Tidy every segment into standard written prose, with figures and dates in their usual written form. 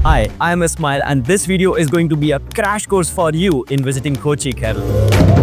Hi, I am Ismail and this video is going to be a crash course for you in visiting Kochi, Kerala.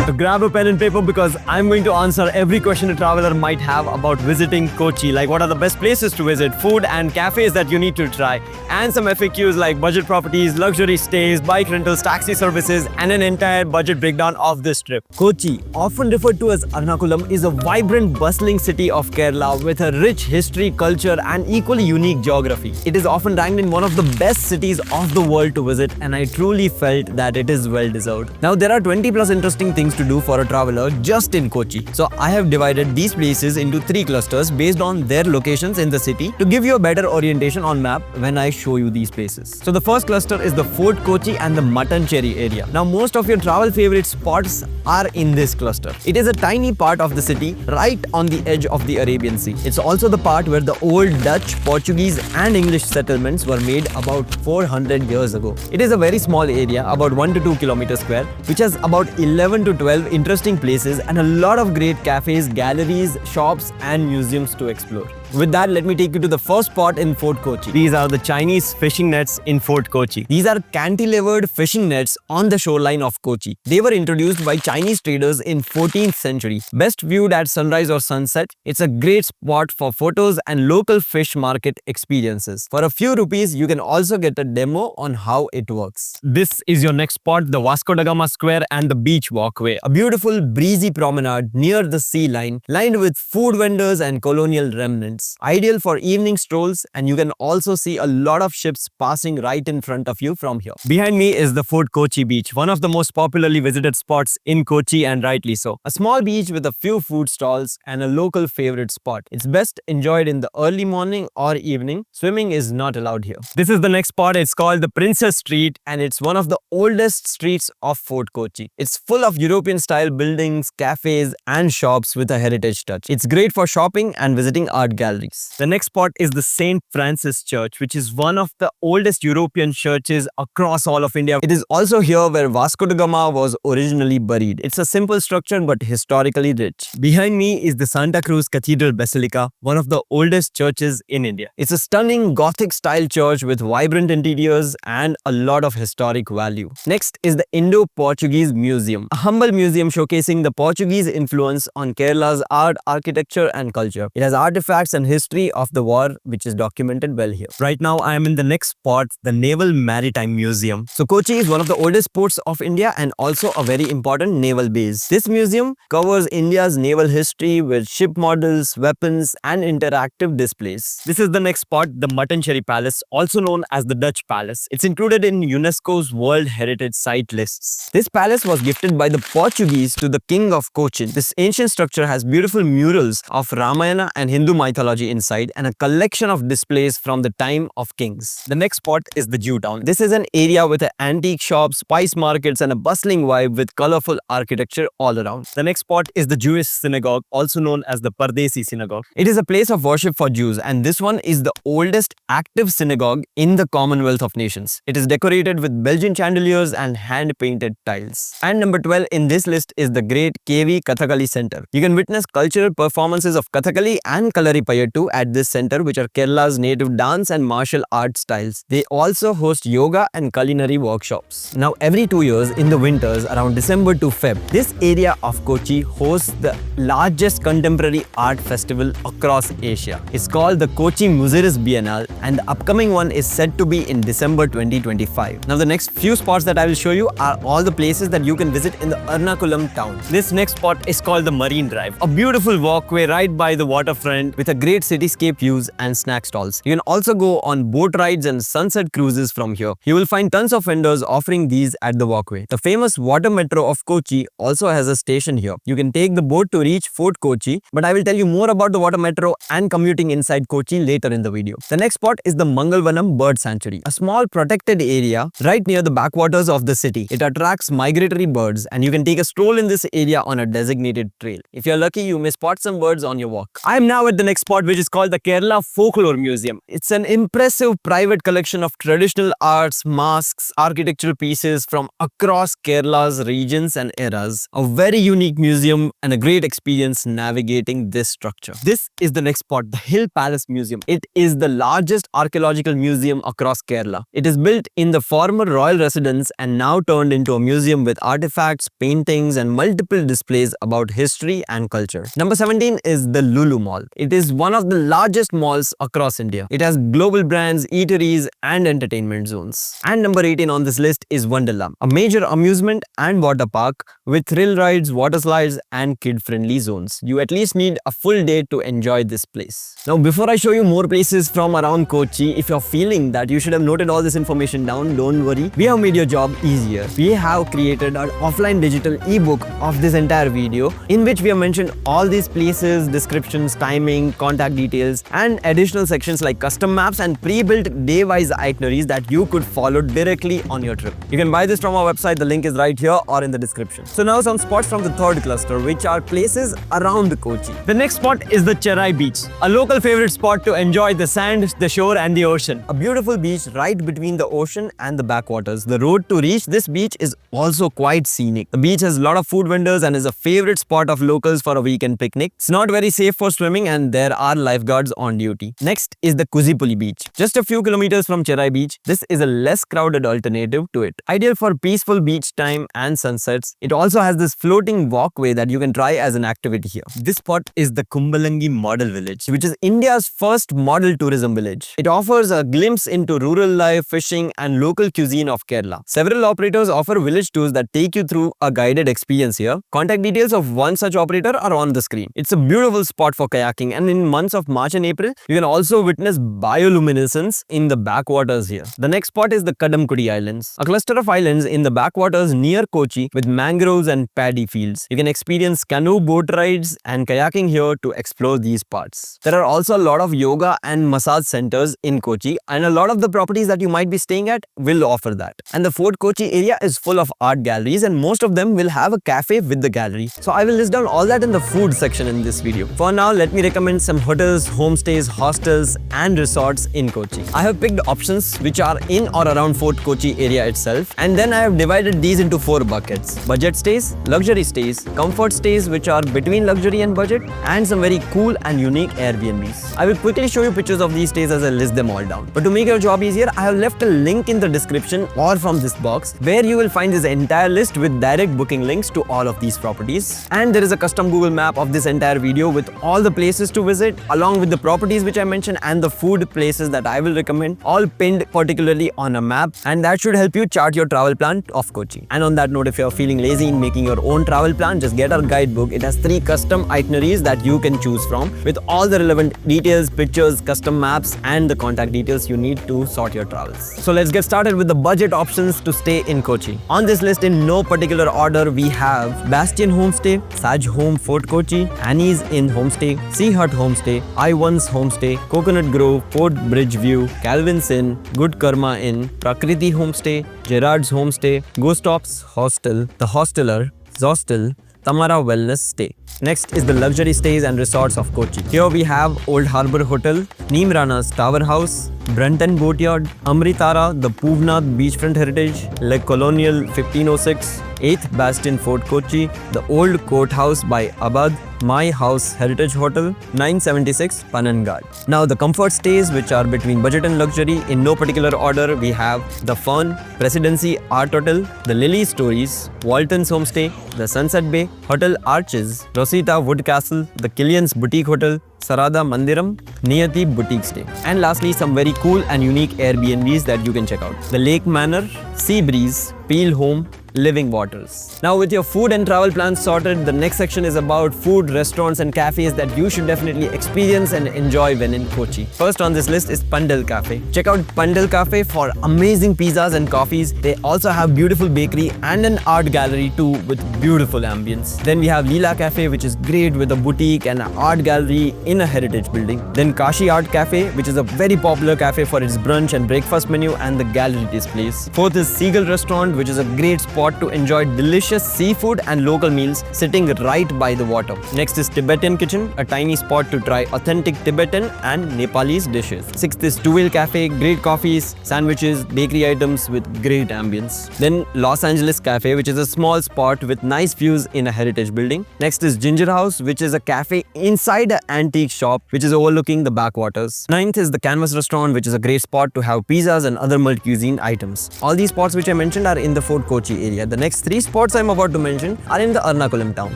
So grab a pen and paper because I'm going to answer every question a traveler might have about visiting Kochi. Like what are the best places to visit, food and cafes that you need to try, and some FAQs like budget properties, luxury stays, bike rentals, taxi services, and an entire budget breakdown of this trip. Kochi, often referred to as Ernakulam, is a vibrant, bustling city of Kerala with a rich history, culture, and equally unique geography. It is often ranked in one of the best cities of the world to visit, and I truly felt that it is well deserved. Now, there are 20 plus interesting things to do for a traveler just in Kochi. So I have divided these places into 3 clusters based on their locations in the city to give you a better orientation on map when I show you these places. So the first cluster is the Fort Kochi and the Mattencherry area. Now most of your travel favorite spots are in this cluster. It is a tiny part of the city right on the edge of the Arabian Sea. It's also the part where the old Dutch, Portuguese and English settlements were made about 400 years ago. It is a very small area, about 1 to 2 kilometers square, which has about 11 to 12 interesting places and a lot of great cafes, galleries, shops and museums to explore. With that, let me take you to the first spot in Fort Kochi. These are the Chinese fishing nets in Fort Kochi. These are cantilevered fishing nets on the shoreline of Kochi. They were introduced by Chinese traders in 14th century. Best viewed at sunrise or sunset, it's a great spot for photos and local fish market experiences. For a few rupees, you can also get a demo on how it works. This is your next spot, the Vasco da Gama Square and the beach walkway. A beautiful breezy promenade near the sea line, lined with food vendors and colonial remnants. Ideal for evening strolls, and you can also see a lot of ships passing right in front of you from here. Behind me is the Fort Kochi beach, one of the most popularly visited spots in Kochi, and rightly so. A small beach with a few food stalls and a local favorite spot. It's best enjoyed in the early morning or evening. Swimming is not allowed here. This is the next spot. It's called the Princess Street and it's one of the oldest streets of Fort Kochi. It's full of European style buildings, cafes and shops with a heritage touch. It's great for shopping and visiting art galleries. The next spot is the St. Francis Church, which is one of the oldest European churches across all of India. It is also here where Vasco da Gama was originally buried. It's a simple structure but historically rich. Behind me is the Santa Cruz Cathedral Basilica, one of the oldest churches in India. It's a stunning Gothic style church with vibrant interiors and a lot of historic value. Next is the Indo-Portuguese Museum, a humble museum showcasing the Portuguese influence on Kerala's art, architecture and culture. It has artifacts and history of the war which is documented well here. Right now I am in the next spot, the Naval Maritime Museum. So Kochi is one of the oldest ports of India and also a very important naval base. This museum covers India's naval history with ship models, weapons and interactive displays. This is the next spot, the Mattencherry Palace, also known as the Dutch Palace. It's included in UNESCO's World Heritage Site lists. This palace was gifted by the Portuguese to the King of Kochi. This ancient structure has beautiful murals of Ramayana and Hindu mythology inside and a collection of displays from the time of kings. The next spot is the Jew Town. This is an area with antique shops, spice markets and a bustling vibe with colorful architecture all around. The next spot is the Jewish synagogue, also known as the Pardesi synagogue. It is a place of worship for Jews and this one is the oldest active synagogue in the Commonwealth of Nations. It is decorated with Belgian chandeliers and hand-painted tiles. And number 12 in this list is the Great KV Kathakali Center. You can witness cultural performances of Kathakali and Kalaripayattu at this center, which are Kerala's native dance and martial art styles. They also host yoga and culinary workshops. Now every 2 years in the winters around December to Feb, this area of Kochi hosts the largest contemporary art festival across Asia. It's called the Kochi Muziris Biennale and the upcoming one is set to be in December 2025. Now the next few spots that I will show you are all the places that you can visit in the Ernakulam town. This next spot is called the Marine Drive, a beautiful walkway right by the waterfront with a great cityscape views and snack stalls. You can also go on boat rides and sunset cruises from here. You will find tons of vendors offering these at the walkway. The famous water metro of Kochi also has a station here. You can take the boat to reach Fort Kochi, but I will tell you more about the water metro and commuting inside Kochi later in the video. The next spot is the Mangalvanam Bird Sanctuary, a small protected area right near the backwaters of the city. It attracts migratory birds and you can take a stroll in this area on a designated trail. If you're lucky, you may spot some birds on your walk. I am now at the next spot, which is called the Kerala Folklore Museum. It's an impressive private collection of traditional arts, masks, architectural pieces from across Kerala's regions and eras. A very unique museum and a great experience navigating this structure. This is the next spot, the Hill Palace Museum. It is the largest archaeological museum across Kerala. It is built in the former royal residence and now turned into a museum with artifacts, paintings and multiple displays about history and culture. Number 17 is the Lulu Mall. It is one of the largest malls across India. It has global brands, eateries and entertainment zones. And number 18 on this list is Wonderla, a major amusement and water park with thrill rides, water slides and kid-friendly zones. You at least need a full day to enjoy this place. Now before I show you more places from around Kochi, if you're feeling that you should have noted all this information down, don't worry. We have made your job easier. We have created an offline digital ebook of this entire video in which we have mentioned all these places, descriptions, timing, contact details and additional sections like custom maps and pre-built day-wise itineraries that you could follow directly on your trip. You can buy this from our website. The link is right here or in the description. So now some spots from the third cluster, which are places around Kochi. The next spot is the Cherai beach, a local favorite spot to enjoy the sand, the shore and the ocean. A beautiful beach right between the ocean and the backwaters. The road to reach this beach is also quite scenic. The beach has a lot of food vendors and is a favorite spot of locals for a weekend picnic. It's not very safe for swimming and there are lifeguards on duty. Next is the Kuzipuli beach. Just a few kilometers from Cherai beach, this is a less crowded alternative to it. Ideal for peaceful beach time and sunsets. It also has this floating walkway that you can try as an activity here. This spot is the Kumbalangi Model Village, which is India's first model tourism village. It offers a glimpse into rural life, fishing and local cuisine of Kerala. Several operators offer village tours that take you through a guided experience here. Contact details of one such operator are on the screen. It's a beautiful spot for kayaking and in months of March and April, you can also witness bioluminescence in the backwaters here. The next spot is the Kadamkudi Islands, a cluster of islands in the backwaters near Kochi with mangroves and paddy fields. You can experience canoe boat rides and kayaking here to explore these parts. There are also a lot of yoga and massage centers in Kochi and a lot of the properties that you might be staying at will offer that. And the Fort Kochi area is full of art galleries and most of them will have a cafe with the gallery. So I will list down all that in the food section in this video. For now, let me recommend some hotels, homestays, hostels and resorts in Kochi. I have picked options which are in or around Fort Kochi area itself and then I have divided these into 4 buckets. Budget stays, luxury stays, comfort stays which are between luxury and budget and some very cool and unique AirBnBs. I will quickly show you pictures of these stays as I list them all down. But to make your job easier, I have left a link in the description or from this box where you will find this entire list with direct booking links to all of these properties. And there is a custom Google map of this entire video with all the places to visit along with the properties which I mentioned and the food places that I will recommend, all pinned particularly on a map, and that should help you chart your travel plan of Kochi. And on that note, if you're feeling lazy in making your own travel plan, just get our guidebook. It has 3 custom itineraries that you can choose from with all the relevant details, pictures, custom maps and the contact details you need to sort your travels. So let's get started with the budget options to stay in Kochi. On this list in no particular order, we have Bastion Homestay, Saj Home Fort Kochi, Annie's Inn Homestay, Sea Hut Homestay, I1's Homestay, Coconut Grove, Fort Bridgeview, Calvin's Inn, Good Karma Inn, Prakriti Homestay, Gerard's Homestay, Ghost Ops Hostel, The Hosteler, Zostel, Tamara Wellness Stay. Next is the luxury stays and resorts of Kochi. Here we have Old Harbour Hotel, Neemrana's Tower House, Brunton Boatyard, Amritara, the Poovnath Beachfront Heritage, Le Colonial 1506, 8th Bastion Fort Kochi, the Old Courthouse by Abad, My House Heritage Hotel, 976 Panangad. Now the comfort stays which are between budget and luxury in no particular order, we have the Fern, Presidency Art Hotel, the Lily Stories, Walton's Homestay, the Sunset Bay, Hotel Arches, Rosita Wood Castle, the Killian's Boutique Hotel, Sarada Mandiram, Niyati Boutique Stay. And lastly, some very cool and unique AirBnBs that you can check out. The Lake Manor, Sea Breeze, Peel Home, Living Waters. Now with your food and travel plans sorted, the next section is about food, restaurants and cafes that you should definitely experience and enjoy when in Kochi. First on this list is Pandal Cafe. Check out Pandal Cafe for amazing pizzas and coffees. They also have beautiful bakery and an art gallery too with beautiful ambience. Then we have Leela Cafe, which is great with a boutique and an art gallery in a heritage building. Then Kashi Art Cafe, which is a very popular cafe for its brunch and breakfast menu and the gallery displays. Fourth is Seagull Restaurant, which is a great spot spot to enjoy delicious seafood and local meals sitting right by the water. Next is Tibetan Kitchen, a tiny spot to try authentic Tibetan and Nepalese dishes. Sixth is Two Wheel Cafe, great coffees, sandwiches, bakery items with great ambience. Then Los Angeles Cafe, which is a small spot with nice views in a heritage building. Next is Ginger House, which is a cafe inside an antique shop which is overlooking the backwaters. Ninth is the Canvas Restaurant, which is a great spot to have pizzas and other multi-cuisine items. All these spots which I mentioned are in the Fort Kochi area. The next three spots I'm about to mention are in the Ernakulam town.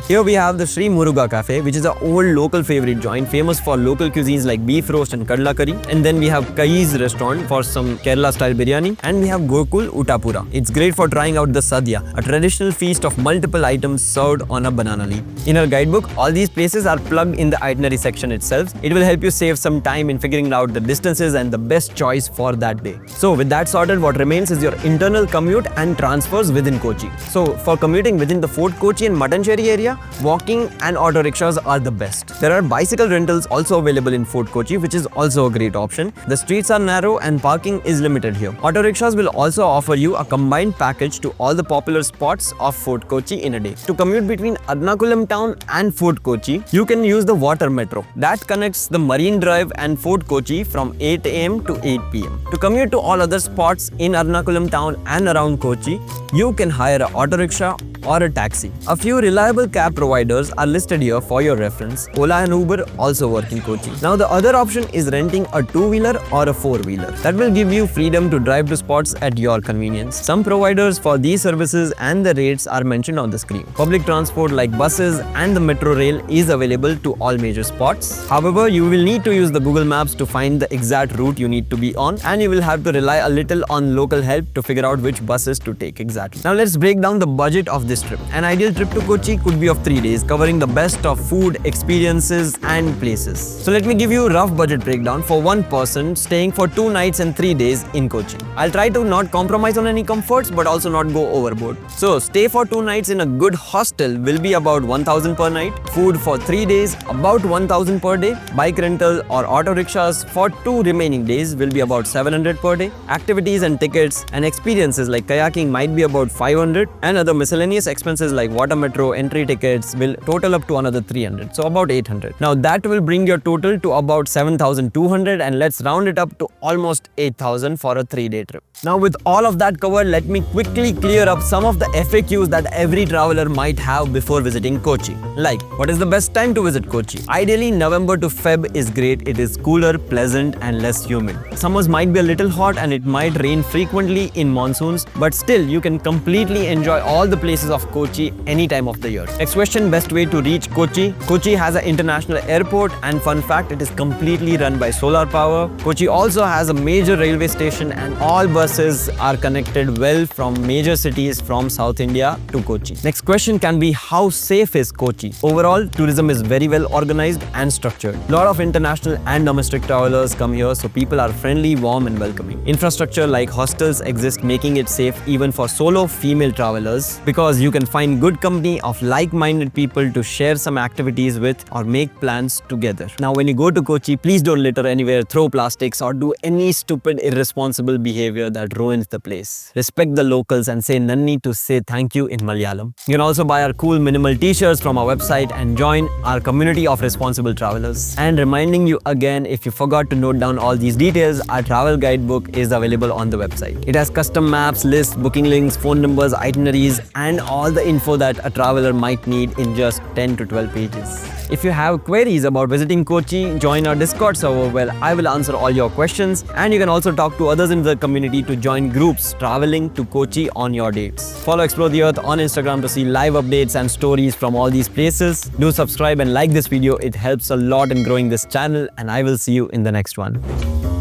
Here we have the Sri Muruga Cafe, which is an old local favorite joint famous for local cuisines like beef roast and kadla curry. And then we have Kai's restaurant for some Kerala style biryani. And we have Gokul Utapura. It's great for trying out the sadhya, a traditional feast of multiple items served on a banana leaf. In our guidebook, all these places are plugged in the itinerary section itself. It will help you save some time in figuring out the distances and the best choice for that day. So with that sorted, what remains is your internal commute and transfers within Kochi. So for commuting within the Fort Kochi and Mattencherry area, walking and auto rickshaws are the best. There are bicycle rentals also available in Fort Kochi, which is also a great option. The streets are narrow and parking is limited here. Auto rickshaws will also offer you a combined package to all the popular spots of Fort Kochi in a day. To commute between Ernakulam town and Fort Kochi, you can use the water metro that connects the Marine Drive and Fort Kochi from 8 AM to 8 PM. To commute to all other spots in Ernakulam town and around Kochi, you can hire an auto rickshaw or a taxi. A few reliable cab providers are listed here for your reference. Ola and Uber also work in Kochi. Now the other option is renting a two-wheeler or a four-wheeler. That will give you freedom to drive to spots at your convenience. Some providers for these services and the rates are mentioned on the screen. Public transport like buses and the metro rail is available to all major spots. However, you will need to use the Google Maps to find the exact route you need to be on, and you will have to rely a little on local help to figure out which buses to take exactly. Now let's break down the budget of this trip. An ideal trip to Kochi could be of 3 days, covering the best of food, experiences and places. So let me give you a rough budget breakdown for one person staying for 2 nights and 3 days in Kochi. I'll try to not compromise on any comforts but also not go overboard. So stay for 2 nights in a good hostel will be about 1000 per night. Food for 3 days about 1000 per day. Bike rental or auto rickshaws for 2 remaining days will be about 700 per day. Activities and tickets and experiences like kayaking might be about 500, and other miscellaneous expenses like water metro entry tickets will total up to another 300, so about 800. Now that will bring your total to about 7200, and let's round it up to almost 8000 for a 3-day trip. Now with all of that covered, let me quickly clear up some of the FAQs that every traveler might have before visiting Kochi. Like, what is the best time to visit Kochi? Ideally, November to Feb is great. It is cooler, pleasant and less humid. Summers might be a little hot and it might rain frequently in monsoons, but still you can completely enjoy all the places of Kochi any time of the year. Next question, best way to reach Kochi. Kochi has an international airport, and fun fact, it is completely run by solar power. Kochi also has a major railway station, and all buses are connected well from major cities from South India to Kochi. Next question can be, how safe is Kochi? Overall, tourism is very well organized and structured. A lot of international and domestic travelers come here, so people are friendly, warm and welcoming. Infrastructure like hostels exist, making it safe even for solo female travelers, because you can find good company of like-minded people to share some activities with or make plans together. Now when you go to Kochi, please don't litter anywhere, throw plastics or do any stupid irresponsible behavior that ruins the place. Respect the locals and say nanni to say thank you in Malayalam. You can also buy our cool minimal t-shirts from our website and join our community of responsible travelers. And reminding you again, if you forgot to note down all these details, our travel guidebook is available on the website. It has custom maps, lists, booking links, phone numbers, itineraries and all the info that a traveler might need in just 10 to 12 pages. If you have queries about visiting Kochi, join our Discord server where I will answer all your questions, and you can also talk to others in the community to join groups traveling to Kochi on your dates. Follow Explore the Earth on Instagram to see live updates and stories from all these places. Do subscribe and like this video, it helps a lot in growing this channel, and I will see you in the next one.